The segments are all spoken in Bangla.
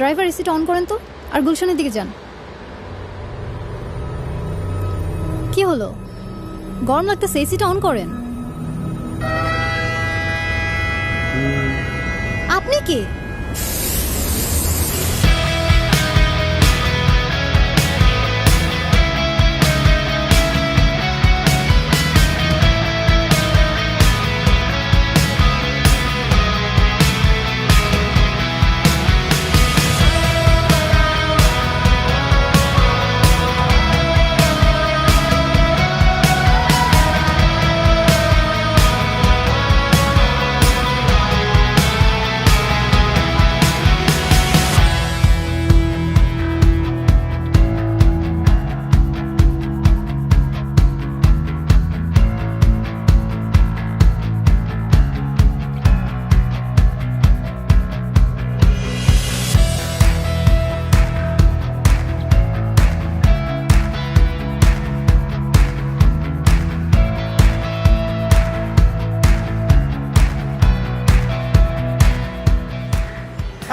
ড্রাইভার এসিটা অন করেন তো, আর গুলশানের দিকে যান। কি হলো, গরম লাগতেছে, এসিটা অন করেন। আপনি কি?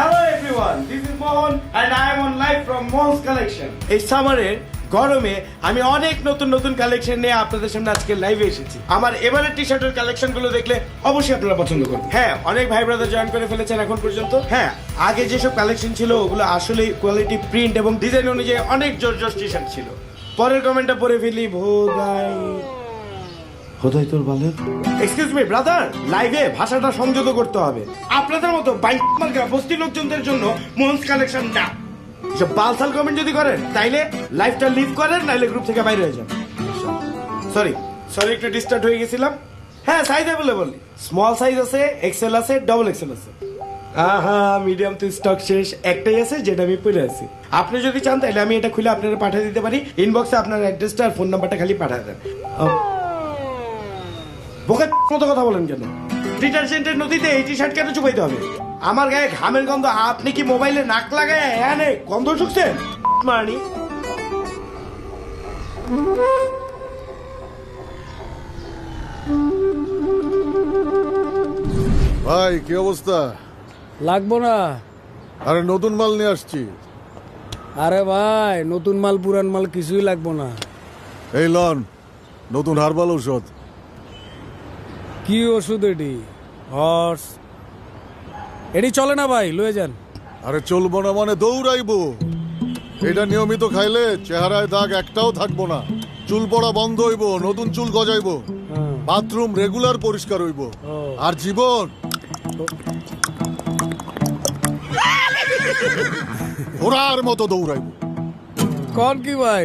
Hello everyone, this is Mohan and I am on live from Mohan's collection. এই সামারের গরমে আমি অনেক নতুন নতুন কালেকশন নিয়ে আপনাদের সামনে আজকে লাইভে এসেছি। আমার এবারের টি শার্টের কালেকশন গুলো দেখলে অবশ্যই আপনারা পছন্দ করবেন। হ্যাঁ, অনেক ভাই ব্রাদার জয়েন করে ফেলেছেন এখন পর্যন্ত। হ্যাঁ, আগে যেসব কালেকশন ছিল ওগুলো আসলে কোয়ালিটি, প্রিন্ট এবং ডিজাইন অনুযায়ী অনেক জোর টি শার্ট ছিল। পরের কমেন্টটা পড়ে ফেলি, খোদাই তোর বালের। এক্সকিউজ মি ব্রাদার, লাইভে ভাষাটা সংযত করতে হবে। আপনাদের মতো বাইক বস্তি লোকজনদের জন্য মোহনস কালেকশন না। এসব বালসাল কমেন্ট যদি করেন তাইলে লাইভটা লিভ করেন, নাইলে গ্রুপ থেকে বাইরে হয়ে যান। সরি একটু ডিস্টার্ব হয়ে গেছিলাম। হ্যাঁ, সাইজ অ্যাভেলেবল, স্মল সাইজ আছে, এক্সেল আছে, ডবল এক্সেল আছে। মিডিয়াম তো স্টক শেষ, একটাই আছে যেটা আমি পরে আছি। আপনি যদি চান তাহলে আমি এটা খুলে আপনারা পাঠিয়ে দিতে পারি। ইনবক্সে আপনার অ্যাড্রেসটা আর ফোন নাম্বারটা খালি পাঠিয়ে দেন। বোকার মতো কথা বলেন কেন? ডিটারজেন্টের নদীতে এই টি শার্ট কেন চুপাইতে হবে? আমার গায়ে ঘামের গন্ধ, আপনি কি মোবাইলে নাক লাগায় এনে গন্ধ শুকছেন? মানি ভাই কি অবস্থা? লাগবো না। আরে নতুন মাল নিয়ে আসছি। আরে ভাই, নতুন মাল পুরান মাল কিছুই লাগবো না। এই লন নতুন হার্বাল ঔষধ। কি ওষুধ এটি? হর্স এটি চলে না ভাই, লয়ে যান। আরে চলবো না মানে দৌড়াইবো। এটা নিয়মিত খাইলে চেহারায় দাগ একটাও থাকবো না, চুল পড়া বন্ধ হইব, নতুন চুল গজাইবো, বাথরুম রেগুলার পরিষ্কার হইব, আর জীবন ঘোড়ার মতো দৌড়াইবো। কোন কি ভাই?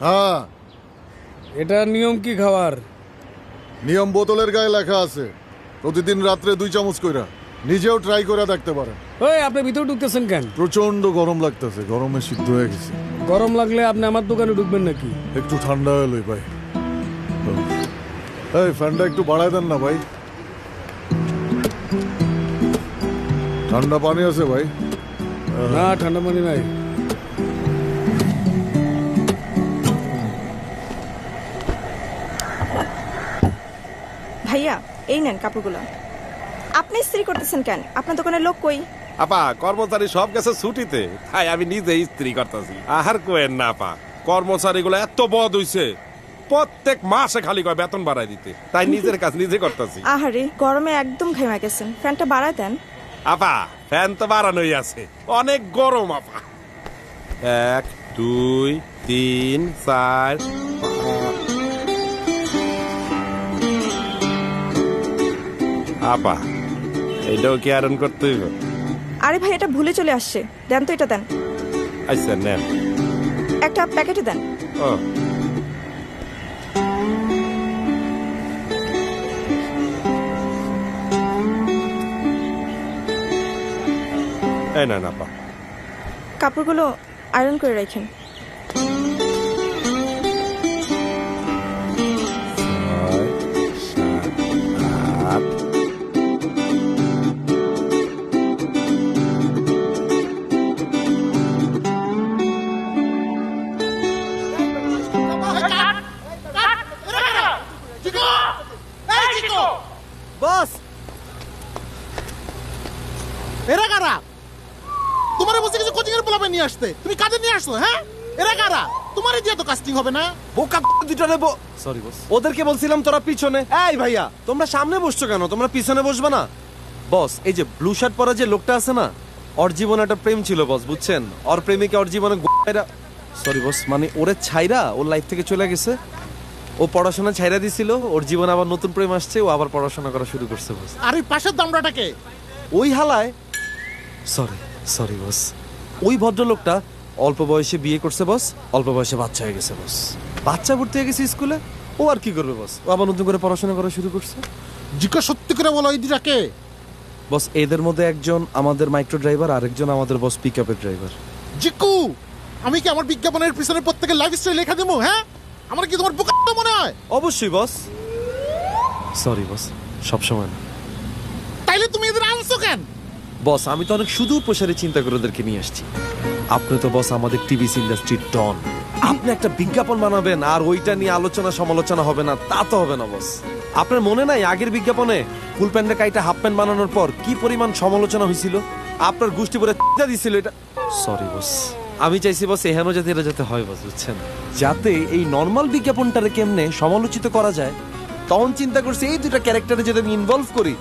হ্যাঁ, এটা নিয়ম কি খাওয়ার? নিয়ম বোতলের গায়ে লেখা আছে, প্রতিদিন রাত্রে 2 চামচ কইরা। নিজেও ট্রাই করে দেখতে পারেন। ওই আপনি ভিতরে ঢুকতেছেন কেন? প্রচন্ড গরম লাগতেছে, গরমে সিদ্ধ হয়ে গেছে। গরম লাগলে আপনি আমার দোকানে ঢুকবেন নাকি? একটু ঠান্ডা হয়ে লই ভাই। এই ফ্যানটা একটু বাড়ায় দেন না ভাই। ঠান্ডা পানি আছে ভাই? না, ঠান্ডা পানি নাই। ভাইয়া এই নেন কাপড়গুলো। আপনি ইস্ত্রি করতেছেন কেন? আপনার দোকানের লোক কই? আপা কর্মচারী সব গেছে ছুটিতে, তাই আমি নিজে ইস্ত্রি করতেছি। আহার কোয়েন না আপা, কর্মচারীগুলো এত বদ হইছে, প্রত্যেক মাসে খালি কয় বেতন বাড়াই দিতে, তাই নিজের কাজ নিজে করতেছি। আহারে, গরমে একদম ঘেমে গেছেন, ফ্যানটা বাড়ায় দেন। আপা ফ্যান তো বাড়ানোই আছে, অনেক গরম আপা। 1 2 3 4 আপা এইটাও কি আয়রন করতে হইব? আরে ভাই, এটা ভুলে চলে আসছে, দেন তো, এটা দেন। আচ্ছা নেন। একটা প্যাকেটে দেন। ও এই না আপা, কাপড়গুলো আয়রন করে রাখেন। বস, এরা কারা? তোমারে বলছে কিছু কোচিং এর পোলাপে নিয়ে আসতে, তুমি কাজে নিয়ে আসছো? হ্যাঁ, এরা কারা? তোমারে দিয়ে তো কাস্টিং হবে না। বোকা দুটো নেবো। সরি বস, ওদেরকে বলছিলাম তোরা পিছনে। এই ভাইয়া, তোমরা সামনে বসছো কেন? তোমরা পিছনে বসবে না? বস, এই যে ব্লু শার্ট পরা যে লোকটা আছে না, ওর জীবনে একটা প্রেম ছিল বস, বুঝছেন? ওর প্রেমিকা ওর জীবনে সরি বস, মানে ওরে ছাইরা ওর লাইফ থেকে চলে গেছে। ও পড়াশোনা ছাইরা দিছিল, ওর জীবনে আবার নতুন প্রেম আসছে, ও আবার পড়াশোনা করা শুরু করছে বস। আর ওই পাশের দামড়াটাকে? ওই হালায় সরি বস, ওই ভদ্রলোকটা অল্প বয়সে বিয়ে করছে বস, অল্প বয়সে বাচ্চা হয়ে গেছে বস। বাচ্চা ভর্তি হয়ে গেছে স্কুলে, ও আর কি করবে বস, ও আবার নতুন করে পড়াশোনা করা শুরু করছে। জিজ্ঞাসা সত্যি করে বলো, ওই দুটাকে? বস, এদের মধ্যে একজন আমাদের মাইক্রো ড্রাইভার, আরেকজন আমাদের বস পিকআপের ড্রাইভার। জিকু, আমি কি আমার বিজ্ঞাপনের পিছনে প্রত্যেকের লাইফস্টাইল লেখা দেবো? হ্যাঁ, আমার কি তোমার বোকা মনে হয়? অবশ্যই বস, সরি বস, সবসময় না। তাইলে তুমি এদের আনছো কেন? বস, আমি তো অনেক সুদূর প্রসারে চিন্তা করে ওদেরকে নিয়ে আসছি। আপনি তো বস আমাদের টিভি ইন্ডাস্ট্রির ডন, আপনি একটা বিজ্ঞাপন বানাবেন আর ওইটা নিয়ে আলোচনা সমালোচনা হবে না, তা তো হবে না বস। আপনার মনে নাই আগের বিজ্ঞাপনে ফুল প্যান্টের কাইটা হাফ প্যান্ট বানানোর পর কি পরিমাণ সমালোচনা হয়েছিল? আপনার গোষ্ঠী পরে দিছিল এটা। সরি বস, আমি চাইছি বস এহেন যাতে এটা যাতে হয় বস, বুঝছেন? যাতে এই নর্মাল বিজ্ঞাপনটারে কেমনে সমালোচিত করা যায়, তখন চিন্তা করছি এই দুটা ক্যারেক্টারে যদি আমি ইনভলভ করি,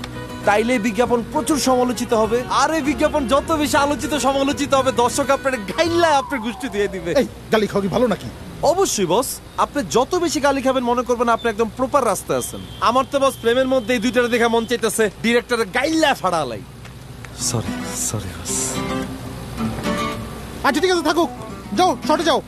তাইলে বিজ্ঞাপন প্রচুর সমালোচিত হবে। আর এই বিজ্ঞাপন যত বেশি আলোচিত সমালোচিত হবে, দর্শক আপনার গাইল্লা আপনার গোষ্ঠী দিয়ে দিবে। এই গালি খাওয়া কি ভালো নাকি? অবশ্যই বস, আপনি যত বেশি গালি খাবেন মনে করবেন আপনি একদম প্রপার রাস্তায় আছেন। আমার তো বস প্রেমের মধ্যে এই দুইটারে দেখা মন চাইতেছে ডিরেক্টরের গাইল্লা ফাড়ালাই। Sorry boss. আচ্ছা ঠিক আছে, থাকুক, যাও শর্টে যাও।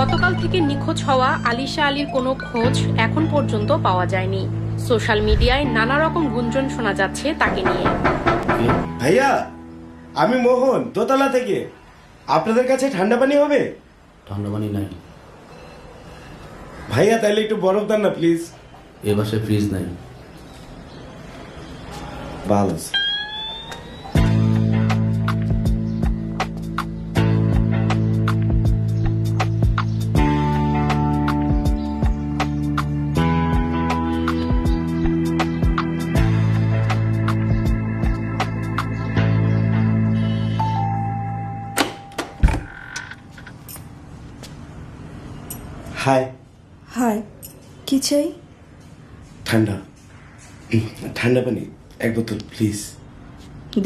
গতকাল থেকে নিখোঁজ হওয়া আলিশা আলীর কোনো খোঁজ এখন পর্যন্ত পাওয়া যায়নি। সোশ্যাল মিডিয়ায় নানা রকম গুঞ্জন শোনা যাচ্ছে তাকে নিয়ে। ভাইয়া, আমি মোহন, দোতলা থেকে। আপনাদের কাছে ঠান্ডা পানি হবে? ঠান্ডা পানি নাই ভাইয়া, তাইলে একটু বরফ দেন না প্লিজ। এ বাসায় ফ্রিজ নাই। ভালো। হাই। হাই, কি চাই? ঠান্ডা ঠান্ডা পানি এক বোতল প্লিজ।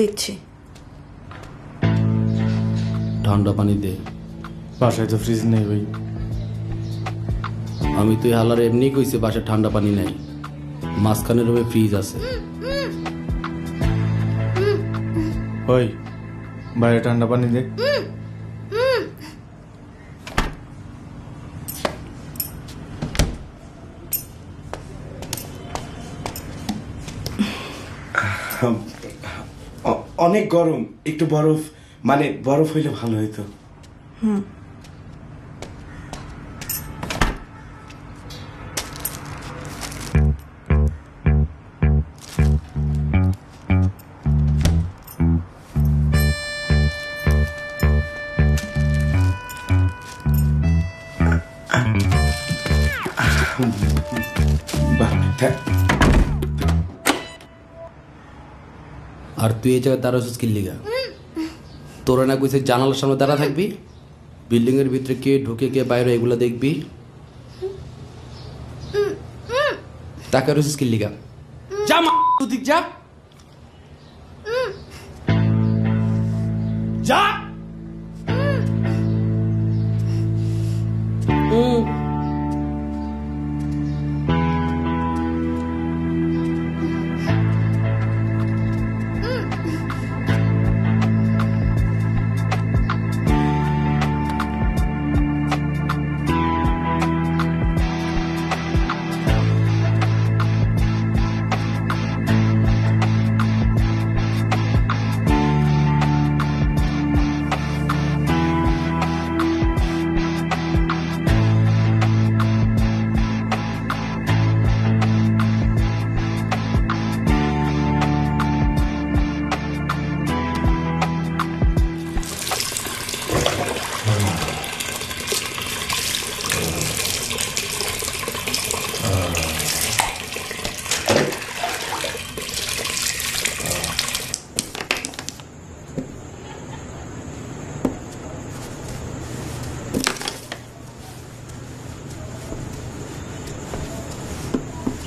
দেখছি। ঠান্ডা পানি দে। বাসায় তো ফ্রিজ নেই ভাই। আমি তো হালার এমনি কইছি বাসায় ঠান্ডা পানি নাই, মাঝখানে রুমে ফ্রিজ আছে। ওই বাইরে ঠান্ডা পানি দে। অনেক গরম, একটু বরফ, মানে বরফ হইলে ভালো হইতো। আর তুই এই জায়গায় দাঁড়াছিস কি লিগা? তোরা না কইছে জানালার সামনে দাঁড়া থাকবি, বিল্ডিং এর ভিতরে কে ঢুকে কে বাইরে এগুলো দেখবি। তাকে রয়েছিস কি লিগা? যা মা, তুই যা। যা।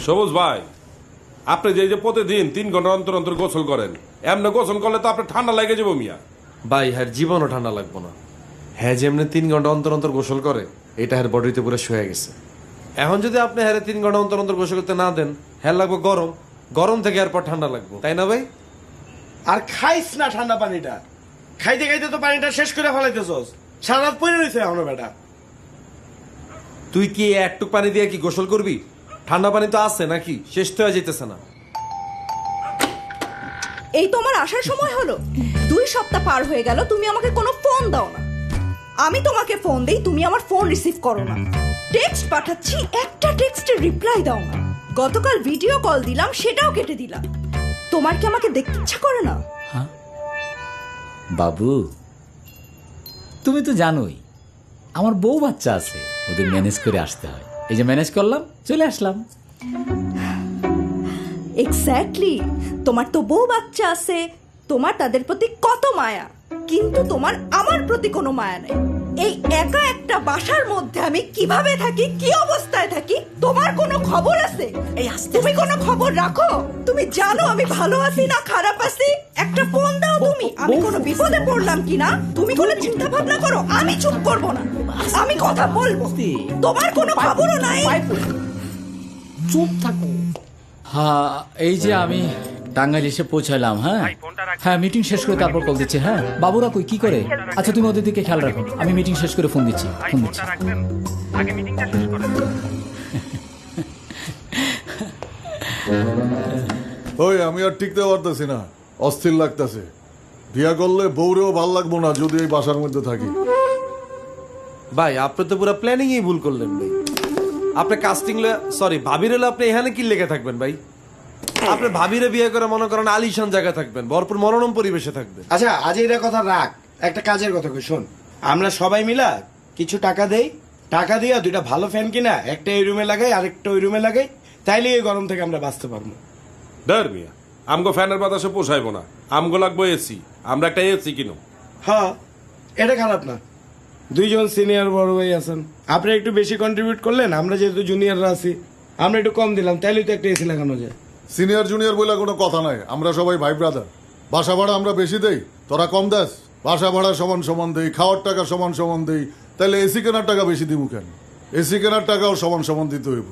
সবুজ ভাই, আপনি যে প্রতিদিন 3 ঘন্টা অন্তর অন্তর গোসল করেন, এমনি গোসল করলে তো আপনার ঠান্ডা লেগে যাবো মিয়া। ভাই হ্যার জীবনও ঠান্ডা লাগবো না। হ্যাঁ যেমনি 3 ঘন্টা অন্তর অন্তর গোসল করে, এটা হ্যার বডিতে পুরো শুয়ে গেছে। এখন যদি আপনি হ্যারে 3 ঘন্টা অন্তর অন্তর গোসল করতে না দেন, হ্যার লাগবে গরম, গরম থেকে এরপর ঠান্ডা লাগবো, তাই না ভাই? আর খাইস না ঠান্ডা পানিটা, খাইতে খাইতে তো পানিটা শেষ করে ফেলাইতেছস, সারা রাত পড়ে রয়েছে এখনো বেটা। তুই কি একটু পানি দিয়ে কি গোসল করবি? ঠান্ডা পানি তো আছে নাকি, শেষ তো হয়ে যেতেছে না। এই তোমার আসার সময় হলো, 2 সপ্তাহ পার হয়ে গেল, তুমি আমাকে কোনো ফোন দাও না। আমি তোমাকে ফোন দেই, তুমি আমার ফোন রিসিভ করো না। টেক্সট পাঠাচ্ছি, একটা টেক্সটের রিপ্লাই দাও না। গতকাল ভিডিও কল দিলাম, সেটাও কেটে দিলাম। তোমার কি আমাকে দেখতে ইচ্ছা করে না? বাবু, তুমি তো জানোই আমার বউ বাচ্চা আছে, ওদের ম্যানেজ করে আসতে হয়। এই যে ম্যানেজ করলাম, চলে আসলাম। এক্স্যাক্টলি, তোমার তো বউ বাচ্চা আছে, তোমার তাদের প্রতি কত মায়া, কিন্তু তোমার আমার প্রতি কোনো মায়া নেই। এই একা একটা বাসার মধ্যে আমি কিভাবে থাকি, কি অবস্থায় থাকি, তোমার কোনো খবর আছে? তুমি কোনো খবর রাখো? তুমি জানো আমি ভালো আছি না খারাপ আছি? একটা ফোন দাও তুমি, আমি কোনো বিপদে পড়লাম কিনা তুমি কোনো চিন্তা ভাবনা করো। আমি চুপ করবো না, আমি কথা বলবো। তোমার কোনো খবরও নাই। চুপ থাকো। হ্যাঁ, এই যে আমি টাঙ্গাইল এসে পৌঁছালাম। হ্যাঁ হ্যাঁ, মিটিং শেষ করে তারপর কল দিচ্ছে। হ্যাঁ, বাবুরা কই, কি করে? আচ্ছা তুমি ওদের দিকে খেয়াল রাখো, আমি মিটিং শেষ করে ফোন দিচ্ছি। ওই আমি আর টিকতে পারতেছি না, অস্থির লাগতেছে। বিয়া করলে বউরেও ভাল লাগবো না যদি এই বাসার মধ্যে থাকি। ভাই আপনি তো পুরো প্ল্যানিংই ভুল করলেন ভাই। আপনি কাস্টিং সরি ভাবির হলে আপনি এখানে কি লেগে থাকবেন ভাই? আপনি ভাবিরে বিয়ে করে মনে করেন আলিশান জায়গায় থাকবেন, ভরপুর মনোরম পরিবেশে থাকবেন। আচ্ছা আজ এটা কথা রাখ, একটা কাজের কথা কই শোন। আমরা সবাই মিলা কিছু টাকা দেই, টাকা দিয়ে 2টা ভালো ফ্যান কিনা একটা এই রুমে লাগাই, আরেকটা ওই রুমে লাগাই, তাইলে এই গরম থেকে আমরা বাঁচতে পারবো। ধর মিয়া, আমগো ফ্যানের বাতাসে পোষাইবো না, আমগো লাগবো এসি। আমরা একটা এসি কিনো। হ্যাঁ, এটা খারাপ না। 2 জন সিনিয়র বড় ভাই আছেন, আপনি একটু বেশি কন্ট্রিবিউট করলেন, আমরা যেহেতু জুনিয়ররা আছি আমরা একটু কম দিলাম, তাইলে তো একটা এসি লাগানো যায়। সিনিয়র জুনিয়র বলে কোনো কথা নাই, আমরা সবাই ভাই ব্রাদার। বাসা ভাড়া আমরা বেশি দেই, তোরা কম দাস। বাসা ভাড়া সমান সমান দেই, খাওয়ার টাকা সমান সমান দেই, তাহলে এসি কেনার টাকা বেশি দিব কেন? এসি কেনার টাকাও সমান সমান দিতে হইব।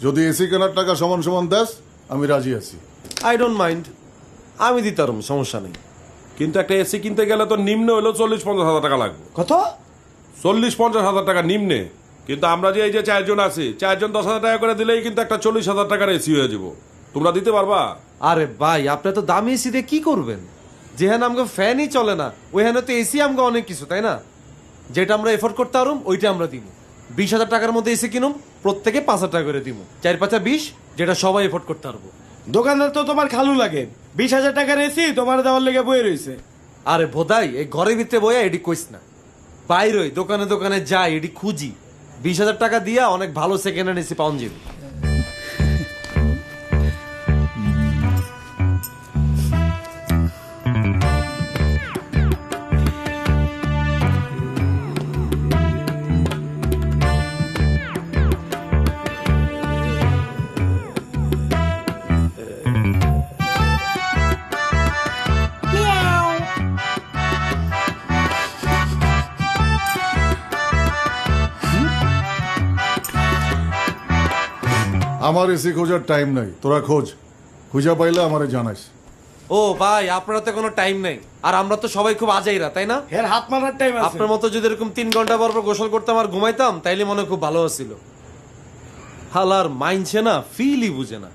যদি এসি কেনার টাকা সমান সমান দাস, আমি রাজি আছি। আই ডোন্ট মাইন্ড, আমি দিতাম, সমস্যা নেই। কিন্তু একটা এসি কিনতে গেলে তো নিম্ন হলো 40-50 হাজার টাকা লাগবে। কত? 40-50 হাজার টাকা নিম্নে। কিন্তু আমরা যে এই যে 4 জন আছি, 4 জন 10 হাজার টাকা করে দিলেই কিন্তু একটা 40 হাজার টাকার এসি হয়ে যাবো। তোমরা দিতে পারবা? আরে ভাই আপনি তো দামি এসি দিয়ে কি করবেন? যেখানে আমাকে ফ্যানই চলে না, ওইখানে তো এসি আমাকে অনেক কিছু, তাই না? যেটা আমরা এফোর্ড করতে পারুম ওইটা আমরা দিব। 20,000 টাকার মধ্যে এসি কিনুম, প্রত্যেকে 5,000 টাকা করে দিব। 4-5-20, যেটা সবাই এফোর্ড করতে পারবো। দোকানদার তো তোমার খালু লাগে, 20,000 টাকার এসি তোমার দেওয়ার লেগে বয়ে রয়েছে। আরে ভোদাই, এই ঘরের ভিতরে বইয়া এডি কইস না, বাইরই দোকানে দোকানে যাই, এডি খুঁজি। 20,000 টাকা দিয়া অনেক ভালো সেকেন্ড হ্যান্ড এসি পাওয়া যাবে। আমার এসি খোঁজার টাইম নাই, তোরা খোঁজ, খুঁজা পাইলে আমারে জানাইস। ও ভাই, আপনারা তো কোনো টাইম নেই, আর আমরা তো সবাই খুব আজাইরা, তাই না? এর হাত মারার টাইম আছে। আপনার মতো যদি এরকম 3 ঘন্টা পর পর গোসল করতাম আর ঘুমাইতাম, তাইলে মনে হয় খুব ভালো ছিল। হালার মাইনছে না, ফিলই বুঝে না।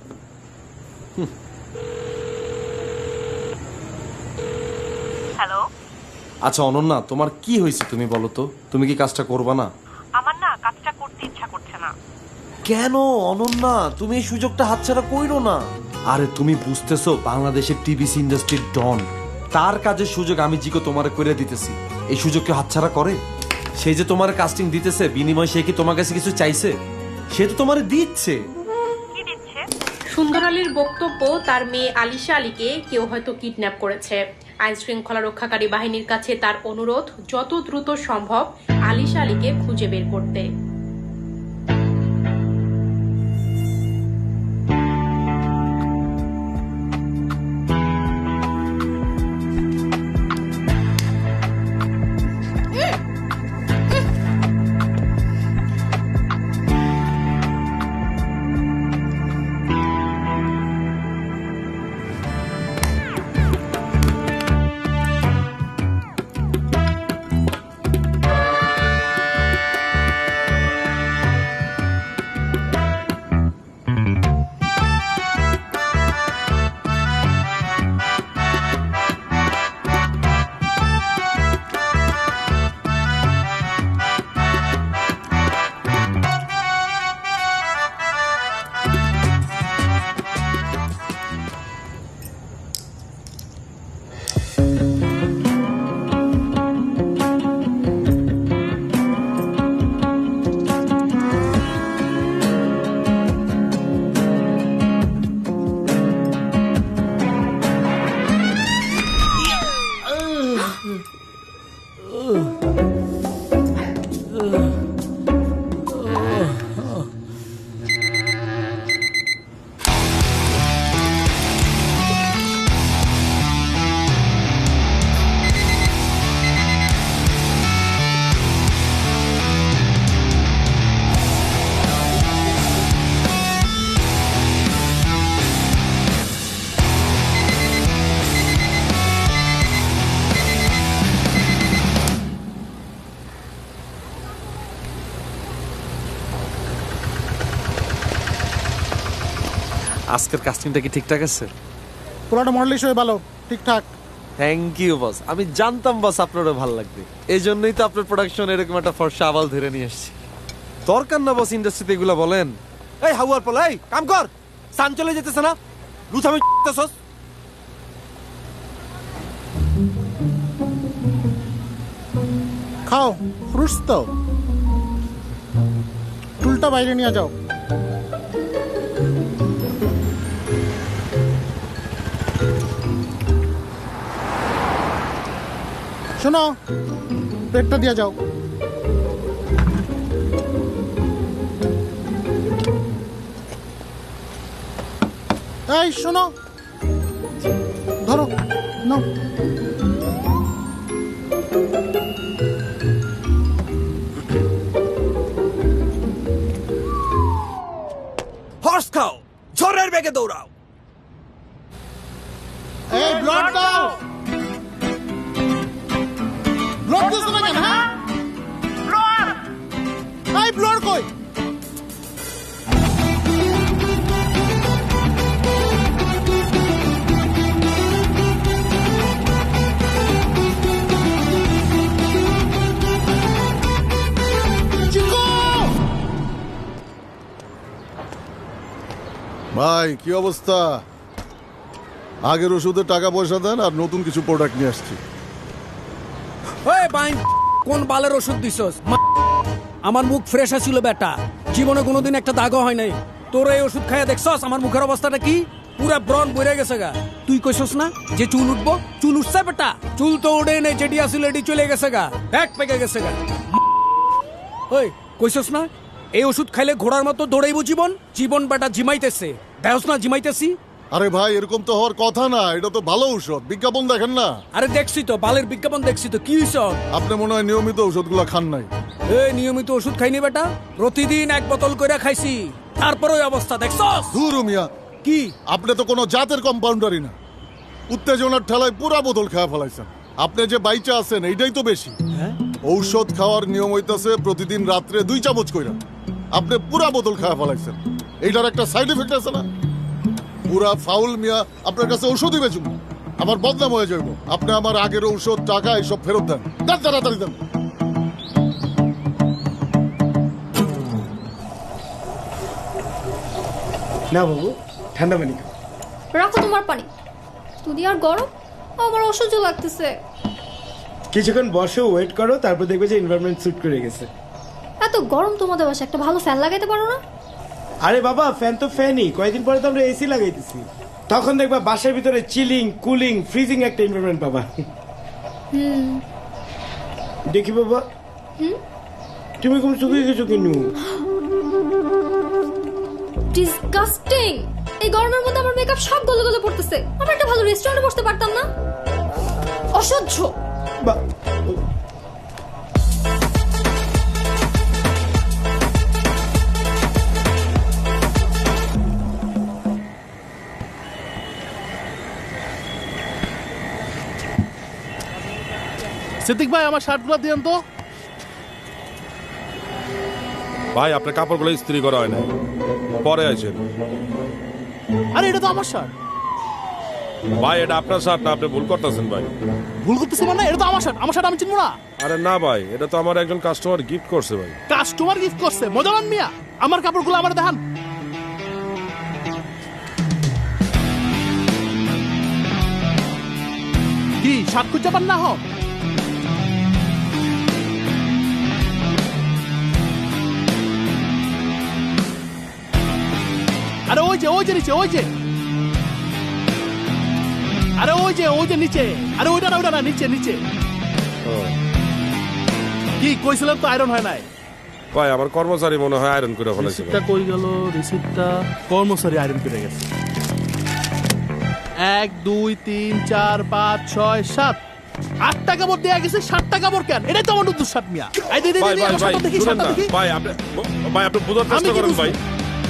হ্যালো, আচ্ছা অনন্যা, তোমার কি হয়েছে তুমি বলো তো? তুমি কি কাজটা করবা না? আমার না কাজটা করতে ইচ্ছা করছে না। কেন অনন্যা, তুমি এই সুযোগটা হাতছাড়া কইরো না। আরে তুমি বুঝতেছো, বাংলাদেশের টিভিসি ইন্ডাস্ট্রির ডন, তার কাজের সুযোগ আমি জিকো তোমারে করে দিতেছি। এই সুযোগ কেউ হাতছাড়া করে? সে যে তোমার কাস্টিং দিতেছে, বিনিময় সে কি তোমার কাছে কিছু চাইছে? সে তো তোমারে দিচ্ছে। কি দিচ্ছে? সুন্দর আলীর বক্তব্য, তার মেয়ে আলিশা আলীকে কেউ হয়তো কিডন্যাপ করেছে। আইন শৃঙ্খলা রক্ষাকারী বাহিনীর কাছে তার অনুরোধ যত দ্রুত সম্ভব আলিশা আলীকে খুঁজে বের করতে। আজকের কাস্টিংটা কি ঠিকঠাক আছে? পোলাটা মডেলিশ হয়ে ভালো, ঠিকঠাক। থ্যাংক ইউ বস, আমি জানতাম বস আপনারও ভালো লাগবে, এই জন্যই তো আপনার প্রোডাকশন এরকম একটা ফর্সা আবাল ধরে নিয়ে এসেছি। দরকার না বস ইন্ডাস্ট্রিতে এগুলা বলেন। এই হাউয়ার পোলা, এই কাম কর, সান চলে যেতেছে না, লুথামি তেছস। খাও ফ্রুটস তো, টুলটা বাইরে নিয়ে যাও। শোনো, প্লেটটা দিয়ে যাও। এই শোনো, ধরো নাও। হর্স খাও, ঝড়ের বেগে দৌড়াও। এই ব্লড দাও, ব্লড দিছ না কেন? হ্যাঁ, ব্লড। এই ব্লড কই? ভাই কি অবস্থা? আগের ওষুধে টাকা পয়সা দেন আর নতুন কিছু প্রোডাক্ট নিয়ে আসছি। ওই বাইন, কোন বালের ওষুধ দিছস? আমার মুখ ফ্রেশ আছিল বেটা, জীবনে কোনোদিন একটা দাগও হয় নাই। তোর এই ওষুধ খাইয়া দেখছস আমার মুখের অবস্থাটা কি? পুরা ব্রণ বইরে গেছে গা। তুই কইছস না যে চুল উঠবো? চুল উঠছে বেটা? চুল তো উঠে নেই, যেটি আসলে এটি চলে গেছে গা, এক পেকে গেছে গা। ওই কইছস না এই ওষুধ খাইলে ঘোড়ার মতো দৌড়াইবো জীবন? জীবন বেটা জিমাইতেছে, দেখছ না জিমাইতেছি। আরে ভাই এরকম তো হওয়ার কথা না, এটা তো ভালো ঔষধ, বিজ্ঞাপন দেখেন না? আরে দেখছি তো, বালের বিজ্ঞাপন দেখছি তো, কি হইছ? আপনি মনে হয় নিয়মিত ওষুধগুলো খান নাই। এই নিয়মিত ওষুধ খাইনি বেটা, প্রতিদিন 1 বোতল করে খাইছি। তারপর ওই অবস্থা দেখছস। দূর মিয়া, কি আপনি তো কোনো জাতের কম্পাউন্ডারই না। উত্তেজনার ঠেলায় পুরা বোতল খাওয়া ফেলাইছেন। আপনি যে বাইচা আছেন এইটাই তো বেশি। ঔষধ খাওয়ার নিয়ম হইতাছে প্রতিদিন রাত্রে 2 চামচ কইরা। আপনি পুরা বোতল খাওয়া ফেলাইছেন, এইটার একটা সাইড এফেক্ট আছে না? পুরা ফাউল মিয়া। আপনার কাছে ঔষধই বেচুন, আমার বদনাম হয়ে যাইব। আপনি আমার আগের ঔষধ, টাকা এইসব ফেরত দেন। দেন, তাড়াতাড়ি দেন। না বাবু, ঠান্ডা পানি খাও। রাখো তোমার পানি। তুই আর গরম, আমার অসহ্য লাগতেছে। কিছুক্ষণ বসে ওয়েট করো, তারপর দেখবে যে এনভায়রনমেন্ট স্যুট করে গেছে। এত গরম তোমাদের বাসায় একটা ভালো ফ্যান লাগাইতে পারো না? আরে বাবা, ফ্যান তো ফ্যানই, কয়েকদিন পরে তো আমরা এসি লাগাইতেছি। তখন দেখবা বাসার ভিতরে চিলিং, কুলিং, ফ্রিজিং একটা এনভায়রনমেন্ট পাবা। দেখি বাবা, তুমি কোন শুকিয়ে গেছো কেন? ডিসগাস্টিং! এই গরমের মধ্যে আমার মেকআপ সব গলে গলে পড়তেছে। আমরা একটা ভালো রেস্টুরেন্টে বসতে পারতাম না? অসহ্য। সিদ্দিক ভাই, আমার শার্টগুলো দিয়েন তো। ভাই আপনার কাপড়গুলো ইস্ত্রি করা হয় না, পরে আছেন। আরে এটা তো আমার শার্ট। ভাই এটা আপনার শার্ট না, আপনি ভুল করতেছেন ভাই। ভুল করতেছি মানে? এটা তো আমার শার্ট। আমার শার্ট আমি চিনবো না? আরে না ভাই, এটা তো আমার একজন কাস্টমার গিফট করছে ভাই। কাস্টমার গিফট করছে? মজাবান মিয়া, আমার কাপড়গুলো আমার দেখান। কি শার্ট খুঁজে পান না? হোক আরে ওই যে নিচে, ওই যে, আরে ওই যে নিচে, আরে ওইটা না, নিচে নিচে। কি কইছিলাম তো আয়রন হয় নাই। ভাই আমার কর্মচারী মনে হয় আয়রন করে ফেলেছিল। রিসিপ্টটা কই গেল? রিসিপ্টটা কর্মচারী আয়রন করে গেছে। 1 2 3 4 5 6 7 8টা কাপড় দেয়া গেছে। 7টা কাপড় কেন? এটাই তো আমার নতুন শার্ট মিয়া। এই দে ভাই ভাই ভাই দেখি, শুনেন না দেখি। ভাই, আপনি বুঝার চেষ্টা করেন ভাই।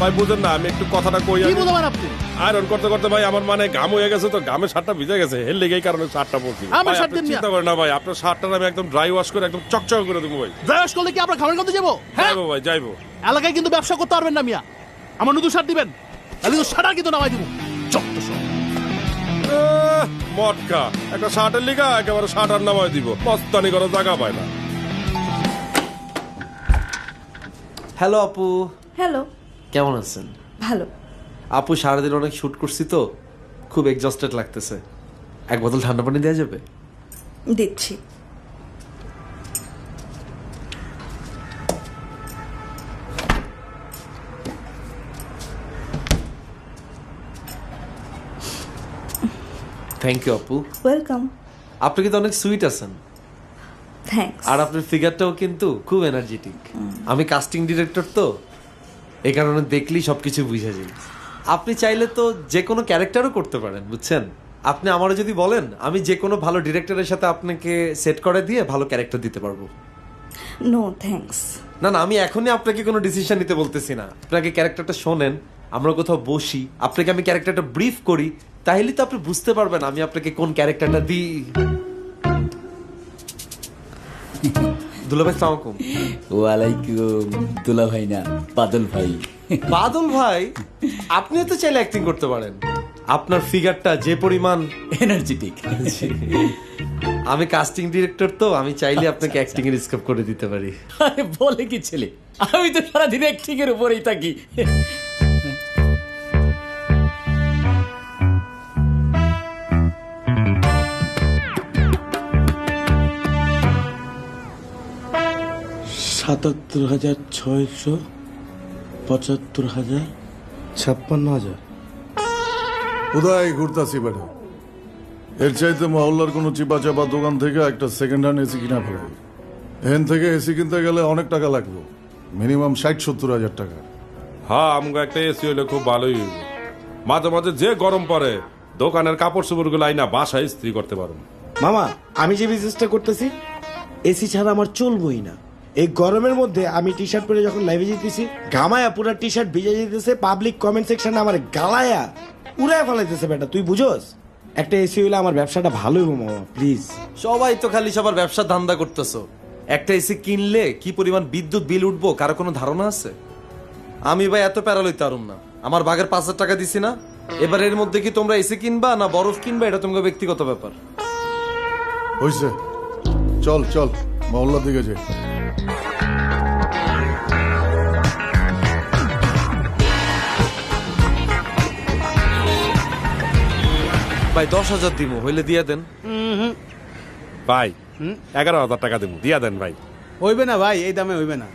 ভাই বুঝেন না, আমি একটু কথাটা কই। কি বুঝাবেন আপনি? আয়রন করতে করতে ভাই আমার মানে ঘাম হয়ে গেছে, তো ঘামে শার্টটা ভিজে গেছে, এর লেগেই কারণে শার্টটা পরছি। আমার ভাই শার্ট আপনি দেন মিয়া। চিন্তা করেন না ভাই, আপনার শার্টটা আমি একদম ড্রাই ওয়াশ করে একদম চকচক করে দেবো ভাই। ড্রাই ওয়াশ করলে কি আমরা খাবার করতে যাবো? হ্যাঁ যাইবো ভাই, যাইবো। এলাকায় কিন্তু ব্যবসা করতে পারবেন না মিয়া। আমার নতুন শার্ট দিবেন, তাহলে তো শার্ট কিন্তু নামাই দিব। চক্ত সব মটকা একটা শার্টের লিগা একেবারে শার্ট আর নামায় দিব, মস্তানি করার জায়গা পায় না। হ্যালো আপু, হ্যালো। কেমন আছেন? ভালো। আপু সারাদিন অনেক শুট করছি তো খুব এক্সস্টেড লাগতেছে। এক বোতল ঠান্ডা পানি দেওয়া যাবে? দিচ্ছি। থ্যাংক ইউ আপু। ওয়েলকাম। আপনি কিন্তু অনেক সুইট আছেন, থ্যাঙ্কস। আর আপনার ফিগারটাও কিন্তু খুব এনার্জেটিক। আমি কাস্টিং ডিরেক্টর তো, এই কারণে দেখলেই সবকিছু বুঝা যায়। আপনি চাইলে তো যে কোনো ক্যারেক্টারও করতে পারেন, বুঝছেন? আপনি আমারও যদি বলেন, আমি যে কোনো ভালো ডিরেক্টরের সাথে আপনাকে সেট করে দিয়ে ভালো ক্যারেক্টার দিতে পারবো। No thanks. না না, আমি এখনই আপনাকে কোনো ডিসিশন নিতে বলতেছি না। আপনাকে ক্যারেক্টারটা শোনেন, আমরা কোথাও বসি, আপনাকে আমি ক্যারেক্টারটা ব্রিফ করি, তাহলে তো আপনি বুঝতে পারবেন আমি আপনাকে কোন ক্যারেক্টারটা দিই। দুলাভাই সালাম আলাইকুম। ওয়ালাইকুম। দুলা ভাই না, বাদল ভাই। বাদল ভাই, আপনিও তো চাইলে অ্যাক্টিং করতে পারেন। আপনার ফিগারটা যে পরিমাণ এনার্জেটিক। আমি কাস্টিং ডিরেক্টর তো, আমি চাইলে আপনাকে অ্যাক্টিং এর স্কোপ করে দিতে পারি। আরে বলে কি ছেলে, আমি তো সারাদিন অ্যাক্টিং এর উপরেই থাকি। $৭৭,675,000 উদয় ঘুরতাছি বেটা। এর চাইতে মহল্লার কোনো চিপা চাপা দোকান থেকে একটা সেকেন্ড হ্যান্ড এসি কিনা ফেলাই। এখান থেকে এসি কিনতে গেলে অনেক টাকা লাগবে, মিনিমাম 60-70 টাকা। হ্যাঁ, আমাকে একটা এসি হইলে খুব ভালোই হইব। মাঝে মাঝে যে গরম পড়ে, দোকানের কাপড় চোপড় গুলো আইনা বাসায় ইস্ত্রি করতে পারো। মামা, আমি যে বিজনেসটা করতেছি এসি ছাড়া আমার চলবই না। এই গরমের মধ্যে আমি টি শার্ট পরে যখন লাইভে যেতেছি ঘামায়া পুরা টি শার্ট ভিজে যেতেছে, পাবলিক কমেন্ট সেকশনে আমার গালায়া উড়ায় ফেলাইতেছে বেটা, তুই বুঝোস? একটা এসি হইলে আমার ব্যবসাটা ভালোই হবো মামা, প্লিজ। সবাই তো খালি সবার ব্যবসার ধান্দা করতেছো। একটা এসি কিনলে কি পরিমাণ বিদ্যুৎ বিল উঠবো কারো কোনো ধারণা আছে? আমি ভাই এত প্যারা লইতে পারুম না। আমার বাগের 5,000 টাকা দিছি না, এবার এর মধ্যে কি তোমরা এসি কিনবা না বরফ কিনবা এটা তোমার ব্যক্তিগত ব্যাপার। হইছে, চল চল মহল্লার দিকে যাই। ভাই 10,000 দিমু, হইলে দিয়া দেন। ভাই 11,000 টাকা দেবো, দিয়া দেন ভাই। হইবে না ভাই, এই দামে হইবে না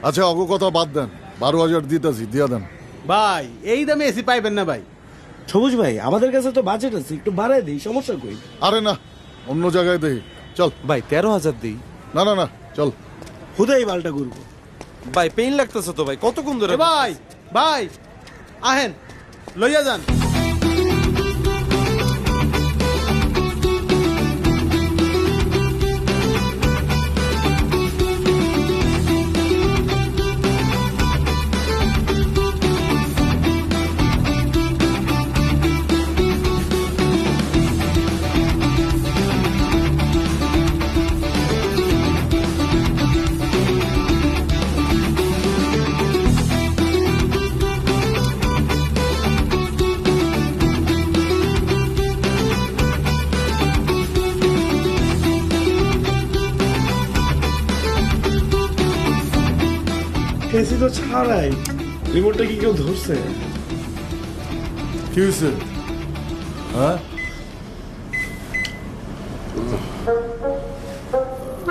আচ্ছা অগো কথা বাদ দেন, 12,000 দিতেছি, দিয়া দেন। ভাই, এই দামে এসি পাইবেন না ভাই। সবুজ ভাই আমাদের কাছে তো বাজেট আছে, একটু বাড়ায় দিই, সমস্যা কই? আরে না, অন্য জায়গায় দেখি, চল। ভাই 13,000 দিই। না না না, চল। হুদাই বালটা ঘুরবো। ভাই পেইন লাগতেছে তো ভাই, কতক্ষণ ধরে? এ ভাই ভাই আহেন, লইয়া যান। এসি তো ছাড়াই, রিমোটটা কি কেউ ধরছে? কি হয়েছে? হ্যাঁ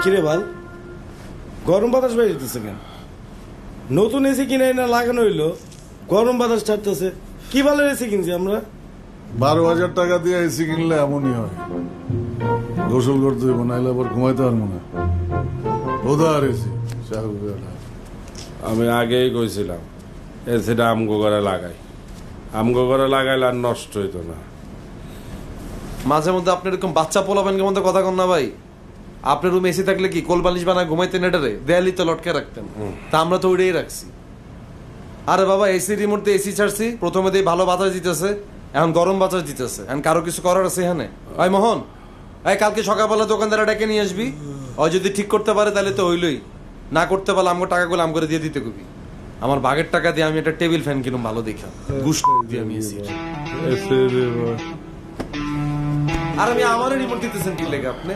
কিরে বল, গরম বাতাস বের হইতেছে কেন? নতুন এসি কিনে না লাগানো হইলো, গরম বাতাস ছাড়তেছে। কি ভালো এসি কিনছি আমরা? 12,000 টাকা দিয়ে এসি কিনলে এমনই হয়, গোসল করতে হইব, নাইলে আবার ঘুমাইতে পারবো না। ওদার এসি আমি আগেই কইছিলাম এসিটা আমগো ঘরে লাগাই, আমগো ঘরে লাগাইলে আর নষ্ট হইতো না। মাঝে মধ্যে আপনি এরকম বাচ্চা পোলাবেন কেমন কথা কন না ভাই। আপনার রুমে এসি থাকলে কি কোল বালিশ বানায় ঘুমাইতেন এটারে? দেয়ালি তো লটকে রাখতেন, তা আমরা তো ওইটাই রাখছি। আরে বাবা এসি রিমোট দিয়ে এসি ছাড়ছি, প্রথমে দিয়ে ভালো বাতাস দিতেছে, এখন গরম বাতাস দিতেছে, এখন কারো কিছু করার আছে এখানে? ভাই মোহন, এই কালকে সকালবেলা দোকানদারা ডেকে নিয়ে আসবি, ওই যদি ঠিক করতে পারে তাহলে তো হইলই, না করতে পারলে আমগো টাকাগুলো আম করে দিয়ে দিতে কবি। আমার বাগের টাকা দিয়ে আমি একটা টেবিল ফ্যান কিনুম ভালো দেখা, গুস দিয়ে আমি এসি। আর আমি আমারও রিমোট দিতেছেন কি লেগে আপনি?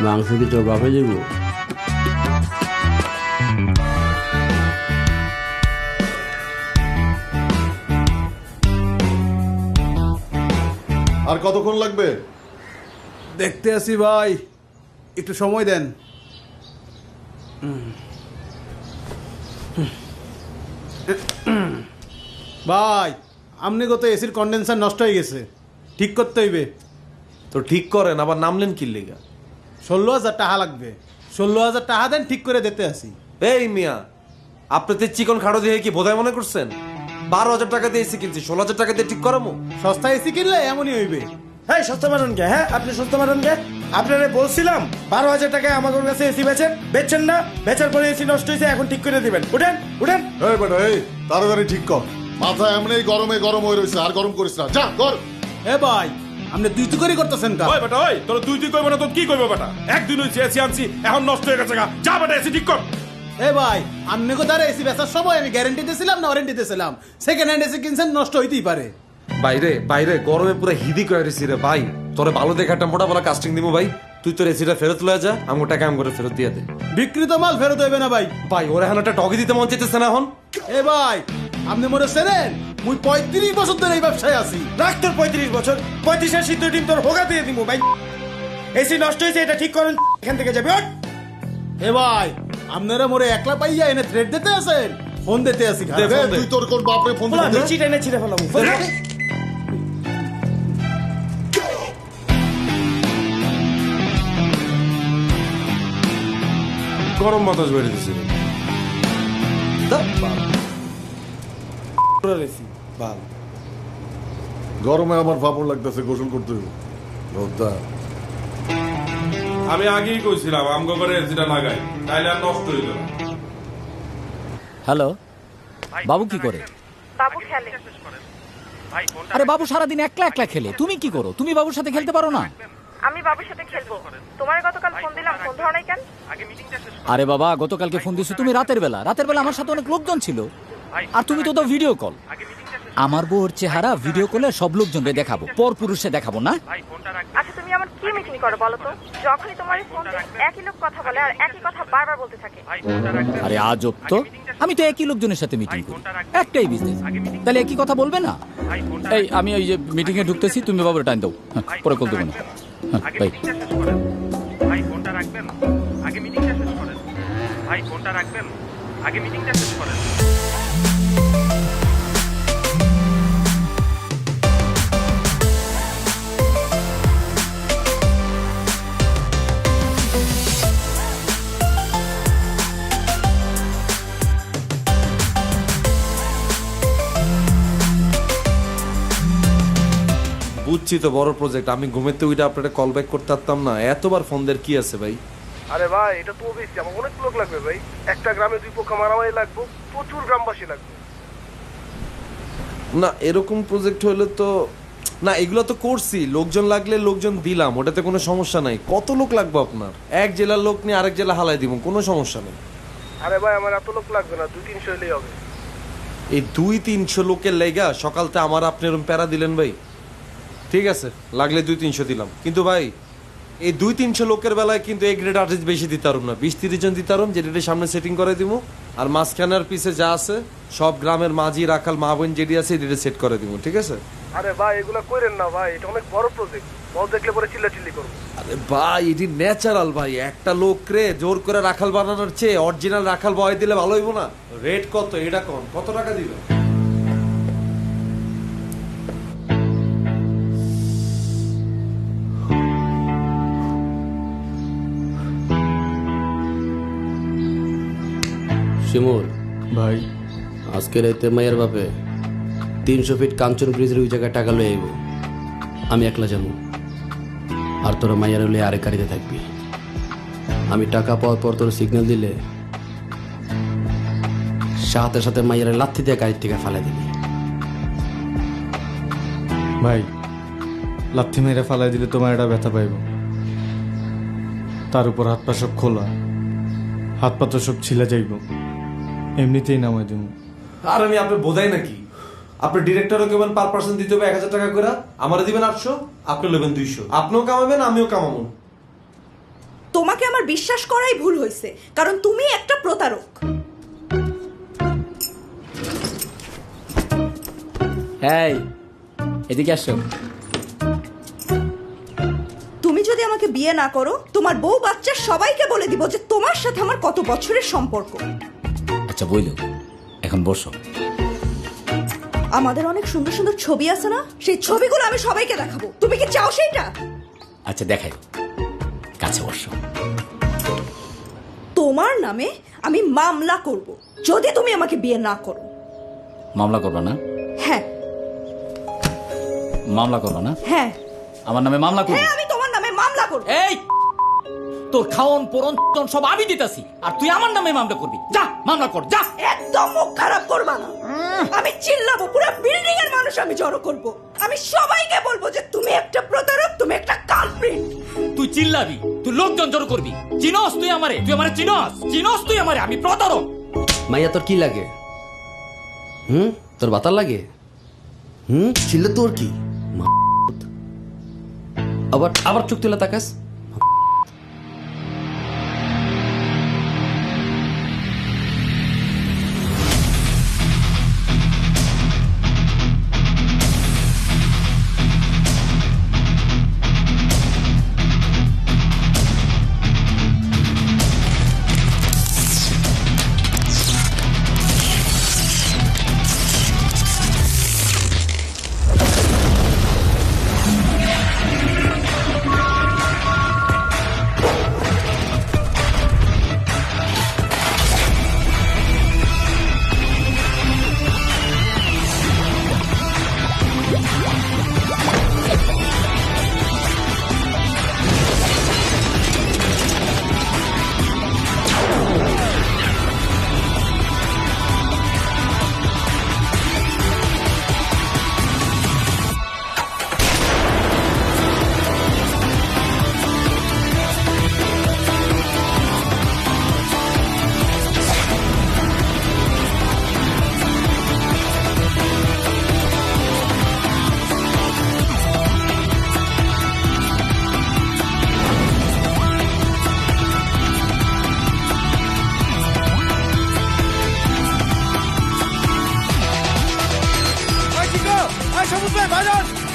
মাংস কি তোর বাপে দেবো? আর কতক্ষণ লাগবে? দেখতে আসি ভাই, একটু সময় দেন। ভাই আমনি গত এসির কন্ডেন্সার নষ্ট হয়ে গেছে, ঠিক করতে হইবে। তো ঠিক করেন, আবার নামলেন কি লেগা? 16,000 টাকা লাগবে। 16,000 টাকা দেন, ঠিক করে দিতে আসি। এই মিয়া, আপনি তো চিকন খাড়ো দিয়ে কি বোধায় মনে করছেন? 12,000 টাকা দিয়ে এসি কিনছি, 16,000 টাকা দিয়ে ঠিক করামো? সস্তা এসি কিনলে এমনই হইবে। হ্যাঁ সস্তা মারেন কে? হ্যাঁ আপনি সস্তা মারেন কে? আপনারা বলছিলাম 12,000 টাকায় আমাদের কাছে এসি বেচেন না, বেচার পরে এসি নষ্ট হয়েছে, এখন ঠিক করে দিবেন। উঠেন উঠেন। এই বেটা, এই তাড়াতাড়ি ঠিক কর। মাথা এমনি গরমে গরম হয়ে রয়েছে, আর গরম করিস না, যা কর। এ ভাই আপনি দুই তুই করে করতেছেন কা? ওই বেটা, ওই তোর তুই কইব না তো কি কইব বেটা? একদিন হইছে এসি আনছি, এখন নষ্ট হয়ে গেছে গা। যা বেটা এসি ঠিক কর। এ ভাই আপনি কোথায় এসি বেচার সময় আমি গ্যারান্টি দিয়েছিলাম না ওয়ারেন্টি দিয়েছিলাম? সেকেন্ড হ্যান্ড এসি কিনছেন, নষ্ট হইতেই পারে। বাইরে বাইরে গরমে পুরো হিদি করে রেছি রে ভাই। তোরে ভালো দেখে একটা মোটা বলা কাস্টিং দিব ভাই। তুই তোর এসিটা ফেরত লয়ে যা, আমি টাকা আমি করে ফেরত দিয়ে দে। বিক্রিত মাল ফেরত হইবে না ভাই। ভাই ওরে এখন একটা টগি দিতে মন চাইতেছে না এখন। এ ভাই আপনি মনে চেনেন মুই 35 বছর ধরে এই ব্যবসায় আছি। রাখ তোর 35 বছর, 35 সিদ্ধ ডিম তোর হোগা দিয়ে দিব ভাই। এসি নষ্ট হয়েছে, এটা ঠিক করেন, এখান থেকে যাবে। এ ভাই আপনারা মোরে একলা পাইয়া এনে থ্রেড দিতে আছেন? ফোন দিতে আসি। তুই তোর কোন বাপরে ফোন দিবি? চিটে এনে ছিঁড়ে ফেলাম। গরম বাতাস বেড়ে দিছে। গরমে আমার ফাপড় লাগতেছে, গোসল করতে হইব। রোদা আমি আগেই কইছিলাম আমগো করে এসিটা লাগাই, তাইলে আর নষ্ট হইল না। হ্যালো, বাবু কি করে? বাবু খেলে। আরে বাবু সারাদিন একলা একলা খেলে, তুমি কি করো? তুমি বাবুর সাথে খেলতে পারো না? আমি বাবুর সাথে খেলবো। তোমার গতকাল ফোন দিলাম, ফোন ধরো নাই কেন? আরে বাবা, গতকালকে ফোন দিছো তুমি রাতের বেলা। রাতের বেলা আমার সাথে অনেক লোকজন ছিল, আর তুমি তো ভিডিও কল। আমার বউর চেহারা ভিডিও কলে সব লোকজনকে দেখাবো, পর পুরুষে দেখাবো না। আচ্ছা তুমি আমার কি মিটিং করো বলো তো? যখনই তোমার ফোন একই লোক কথা বলে আর একই কথা বারবার বলতে থাকে। আরে আজব তো, আমি তো একই লোকজনের সাথে মিটিং করি, একটাই বিজনেস, তাহলে একই কথা বলবে না? এই আমি ওই যে মিটিং এ ঢুকতেছি, তুমি বাবুর টাইম দাও, পরে কল দেবো না। বাই। ভাই ফোনটা রাখবেন, আগে মিটিংটা শেষ করেন। ভাই ফোনটা রাখবেন, আগে মিটিংটা শেষ করেন। বুঝছি তো বড় প্রজেক্ট, আমি ঘুমেতে ওইটা আপনারা কল ব্যাক করতে পারতাম না। এতবার ফোন দের কি আছে ভাই? আরে ভাই এটা তো বেশি, আমার অনেক লোক লাগবে ভাই। একটা গ্রামে 2 পক্ষ মারামারি লাগবে, প্রচুর গ্রামবাসী লাগবে। না এরকম প্রজেক্ট হলে তো না, এগুলো তো করছি, লোকজন লাগলে লোকজন দিলাম, ওটাতে কোনো সমস্যা নাই। কত লোক লাগবে আপনার? এক জেলার লোক নিয়ে আরেক জেলা হালাই দিব, কোনো সমস্যা নেই। আরে ভাই আমার এত লোক লাগবে না, 2-300 হলেই হবে। এই 200-300 লোকের লেগা সকালতে আমার আপনি এরকম প্যারা দিলেন ভাই। ঠিক আছে, লাগলে 200-300 দিলাম, কিন্তু ভাই এই 200-300 লোকের বেলায় কিন্তু এই গ্রেড আর্টিস্ট বেশি দিতারুম না, 20-30 জন দিতারুম, যেটা সামনে সেটিং করে দিব। আর মাঝখানের পিছে যা আছে সব গ্রামের মাঝি রাখাল মা বোন যেটি আছে এটা সেট করে দিব, ঠিক আছে? আরে ভাই এগুলা কইরেন না ভাই, এটা অনেক বড় প্রজেক্ট, বল দেখলে পরে চিল্লাচিল্লি করব। আরে ভাই এটি ন্যাচারাল ভাই, একটা লোক রে জোর করে রাখাল বানানোর চেয়ে অরিজিনাল রাখাল বয় দিলে ভালো হইব না? রেট কত এটা কোন, কত টাকা দিবেন? শিমুল ভাই আজকে রাইতে মায়ের বাপে 300 ফিট কাঞ্চন ব্রিজের ওই জায়গায় টাকা লয়ে আইব। আমি একলা যাবো, আর তোরা মায়ের লয়ে আরেক গাড়িতে থাকবি। আমি টাকা পাওয়ার পর তোর সিগন্যাল দিলে সাথে সাথে মায়ের লাথি দিয়ে গাড়ির থেকে ফেলে দিবি। ভাই লাথি মেরে ফালাই দিলে তোমার এটা ব্যথা পাইব, তার উপর হাত পা সব খোলা, হাত পা তো সব ছিলা যাইব, এমনিতেই নামাই দিব। আর আমি আপনি বোধাই নাকি? আপনি ডিরেক্টরও কেমন পার পার্সন দিতে হবে 1000 টাকা করে, আমারে দিবেন 800, আপনি নেবেন 200, আপনিও কামাবেন আমিও কামাবো। তোমাকে আমার বিশ্বাস করাই ভুল হয়েছে, কারণ তুমি একটা প্রতারক। এই এদিকে আসো। আমাকে বিয়ে না করো, তোমার বউ বাচ্চা সবাইকে বলে দিব যে তোমার সাথে আমার কত বছরের সম্পর্ক। আচ্ছা বইলো, এখন বসো। আমাদের অনেক সুন্দর সুন্দর ছবি আছে না, সেই ছবিগুলো আমি সবাইকে দেখাবো। তুমি কি চাও সেইটা? আচ্ছা দেখাই, কাছে বসো। তোমার নামে আমি মামলা করব যদি তুমি আমাকে বিয়ে না করো। মামলা করবা না? হ্যাঁ। মামলা করবা না? হ্যাঁ। আমার নামে মামলা করবি? হ্যাঁ, আমি তোমার নামে মামলা করব। এই তোর খাওন পরন সব আমি দিতাছি, আর তুই আমার নামে মামলা করবি? যা মামলা কর, যা। একদম মুখ খারাপ করবা না। আমি চিল্লাবো, পুরো বিল্ডিং এর মানুষ আমি জড়ো করব। আমি সবাইকে বলবো যে তুমি একটা প্রতারক, তুমি একটা কালপ্রিট। তুই চিল্লাবি, তুই লোকজন জড়ো করবি। চিনস তুই আমারে? তুই আমারে চিনস? চিনস তুই আমারে? আমি প্রতারক। মাইয়া তোর কি লাগে? তোর বাতার লাগে? ছিল তোর কি? আবার আবার চোখ তুলে তাকাস।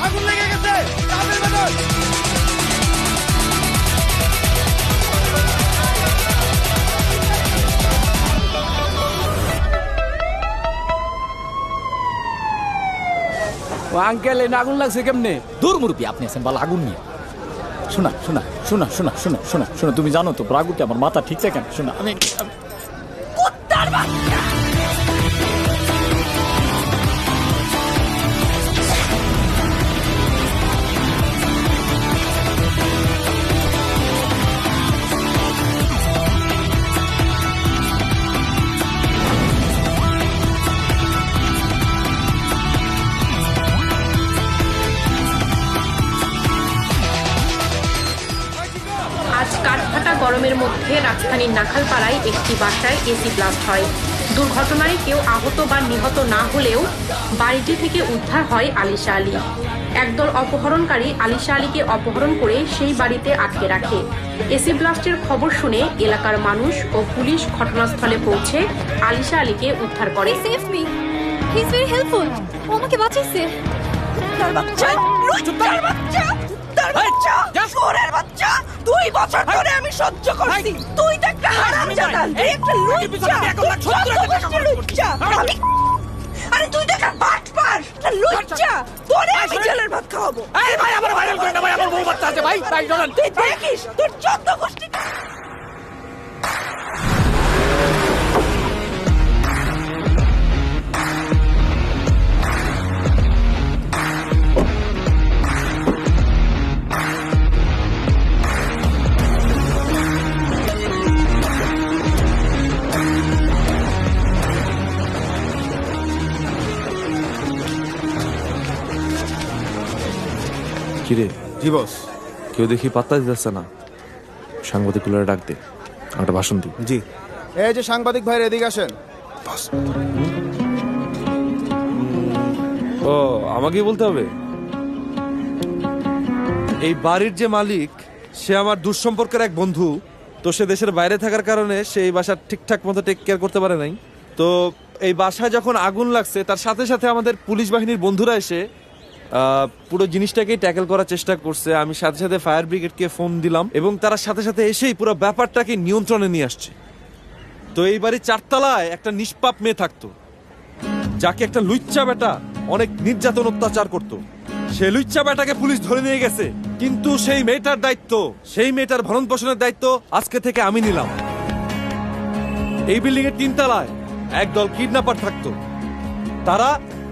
আগুন লেগে গেছে, তাদের বাজার। ও আঙ্কেল, এই আগুন লাগছে কেমনে? দূর মুরব্বী, আপনি আছেন ভালো আগুন নিয়ে। শোনা শোনা শোনা শোনা শোনা শোনা শোনা, তুমি জানো তো রাগুতে আমার মাথা ঠিক আছে কেন? শোনা, আমি কুত্তার বাচ্চা। আজ কাঠফাটা গরমের মধ্যে রাজধানীর নাখালপাড়ায় একটি বাসায় এসি ব্লাস্ট হয়। দুর্ঘটনায় কেউ আহত বা নিহত না হলেও বাড়িটি থেকে উদ্ধার হয় আলিশা আলী। একদল অপহরণকারী আলিশা আলীকে অপহরণ করে সেই বাড়িতে আটকে রাখে। এসি ব্লাস্টের খবর শুনে এলাকার মানুষ ও পুলিশ ঘটনাস্থলে পৌঁছে আলিশা আলীকে উদ্ধার করে। He is very helpful. ও আমাকে বাঁচিয়েছে। কুত্তার বাচ্চা, লুচ্চার বাচ্চা, কুত্তার বাচ্চা, চোরের বাচ্চা। 2 বছর ধরে আমি সহ্য করছি। তুই তো একটা হারামজাদা, তুই একটা লুচ্চা, লুচ্চা। আমি আরে তুই তো একটা বাটপার, একটা লুচ্চা। তোরে আমি জেলের ভাত খাওয়াবো। এই ভাই, আমার ভাইরাল করে না ভাই, আমার বউ বাচ্চা আছে ভাই। ভাই চলেন। তুই দেখিস তোর 14 গোষ্ঠী। কিরে? জি বস। কেউ দেখি পাত্তা দিতেছে না, সাংবাদিকগুলো ডাক দে, একটা ভাষণ দি। জি। এই যে সাংবাদিক ভাইরা এদিকে আসেন। ও আমাকেই বলতে হবে? এই বাড়ির যে মালিক, সে আমার দুঃসম্পর্কের এক বন্ধু। তো সে দেশের বাইরে থাকার কারণে সে এই বাসার ঠিকঠাক মতো টেক কেয়ার করতে পারে নাই। তো এই বাসায় যখন আগুন লাগছে, তার সাথে সাথে আমাদের পুলিশ বাহিনীর বন্ধুরা এসে পুরো জিনিসটাকেই ট্যাকেল করার চেষ্টা করছে। আমি সাথে সাথে ফায়ার ব্রিগেডকে ফোন দিলাম এবং তারা সাথে সাথে এসেই পুরো ব্যাপারটাকে নিয়ন্ত্রণে নিয়ে আসছে। তো এই বাড়ির 4 তলায় একটা নিষ্পাপ মেয়ে থাকতো, যাকে একটা লুচ্চা বেটা অনেক নির্যাতন অত্যাচার করতো। সেই লুচ্চা বেটাকে পুলিশ ধরে নিয়ে গেছে, কিন্তু সেই মেয়েটার দায়িত্ব, সেই মেয়েটার ভরণ পোষণের দায়িত্ব আজকে থেকে আমি নিলাম। এই বিল্ডিং এর 3 তলায় একদল কিডন্যাপার থাকতো, তারা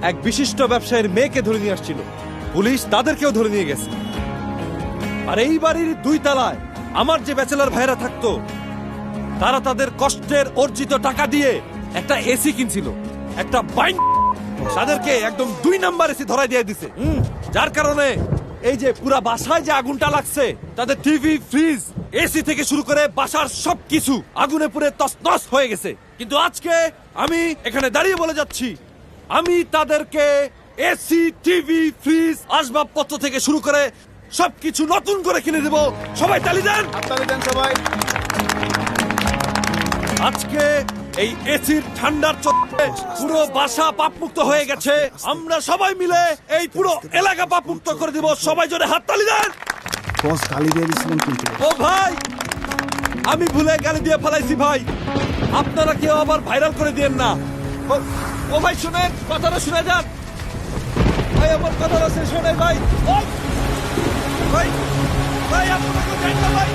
এক বিশিষ্ট ব্যবসায়ীর মেয়েকে ধরে নিয়ে আসছিল, পুলিশ তাদেরকেও ধরে নিয়ে গেছে। আর এই বাড়ির 2 তলায় আমার যে ব্যাচেলর ভাইরা থাকতো, তারা তাদের কষ্টের অর্জিত টাকা দিয়ে একটা এসি কিনছিল। একটা বাইন তাদেরকে একদম 2 নাম্বার এসি ধরাই দিয়ে দিছে, যার কারণে এই যে পুরা বাসায় যে আগুনটা লাগছে, তাদের টিভি, ফ্রিজ, এসি থেকে শুরু করে বাসার সবকিছু আগুনে পুড়ে তছনছ হয়ে গেছে। কিন্তু আজকে আমি এখানে দাঁড়িয়ে বলে যাচ্ছি, আমি তাদেরকে এসি, টিভি, ফ্রিজ, আসবাবপত্র থেকে শুরু করে সবকিছু নতুন করে কিনে দেব। সবাই তালি দেন, তালি দেন সবাই। আজকে এই এসির ঠান্ডার চোটে পুরো বাসা পাপমুক্ত হয়ে গেছে। আমরা সবাই মিলে এই পুরো এলাকা পাপমুক্ত করে দিব। সবাই জোরে হাততালি দেন। বস গালি দিয়ে দিছিলেন কিন্তু। ও ভাই, আমি ভুলে গালি দিয়ে ফেলাইছি ভাই, আপনারা কেউ আবার ভাইরাল করে দিয়েন না। ও ভাই শুনেন, কথাটা শুনে যান ভাই, আমার কথাটা শেষ হয় নাই ভাই। ভাই ভাই আপনারা কেউ যান না ভাই।